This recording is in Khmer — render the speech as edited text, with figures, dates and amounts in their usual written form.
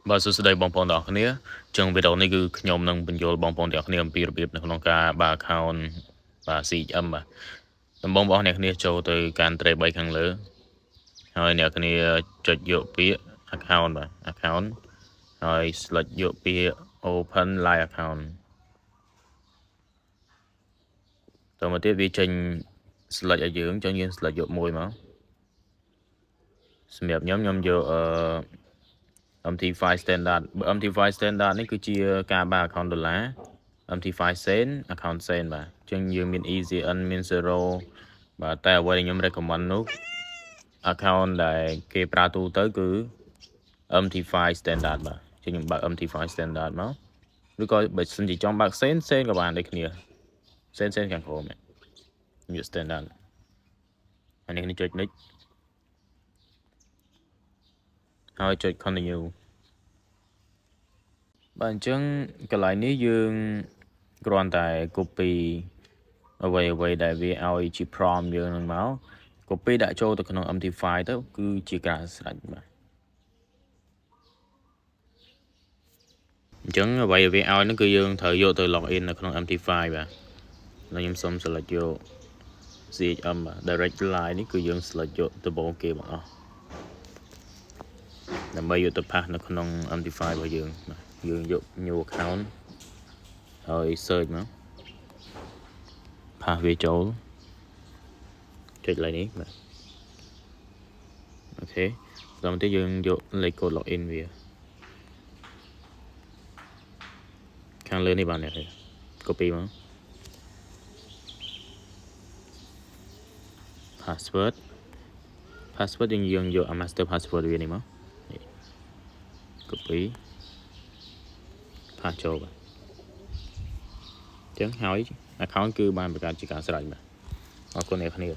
បាទសួស្តីបងប្អូនទាំងអស់គ្នាចឹងវីដេអូនេះគឺខ្ញុំនឹងបញ្យល់បងប្អូនទាំងអស់គ្នាអំពីរបៀបនៅក្នុងការបើក account បាទ CHM បាទដំបូងបងប្អូនអ្នកគ្នាចូលទៅកាន់ត្រី3ខាងលើហើយអ្នកគ្នាចុចយកពាក្យ account បាទ account ហើយ select យកពាក្យ open live account តមកទៀតវាចេញ select ឲ្យយើងចឹងយើង select យកមួយមកសម្រាប់ខ្ញុំយកMT5 standard បើ MT5 standard នេះគឺជាការបើក account ដុល្លារ MT5 sen account sen បាទអញ្ចឹងយើងមាន ECN មាន zero បាទតែអ្វីដែលខ្ញុំ recommend នោះ account ដែលគេប្រើទូទៅគឺ MT5 standard បាទអញ្ចឹងខ្ញុំបើក MT5 standard មកឬក៏បើសិនជាចង់បើក sen ក៏បានដូចគ្នា sen ខាងក្រោមខ្ញុំយក standard ហើយនេះចុច next ហើយចុច continue បាទអញ្ចឹងកន្លែងនេះយើងគ្រាន់តែ copy អ្វីដែលវាឲ្យជា prompt យើងនឹងមក copy ដាក់ចូលទៅក្នុង MT5 ទៅគឺជាការស្រេចបាទអញ្ចឹងអ្វីវាឲ្យនោះគឺយើងត្រូវយកទៅ log in នៅក្នុង MT5 បាទហើយខ្ញុំសូម select យក CHM បាទ direct line នេះគឺយើង select យកដំបូងគេបងអស់ដើម្បីយកទៅ pass នៅក្នុង MT5 របស់យើងបាទយើងយក new account ហើយ search មក pass វាចូលចុច like នេះបាទអូខេដល់មកទៀតយើងយកលេខកូដ login វាខាងលើនេះបានអ្នក copy មក password យើងយក master password វានេះមក copy pass ចូលបាទអញ្ចឹងហើយ account គឺបានបង្កើតជាការស្រេចបាទអរគុណអ្នកគ្នា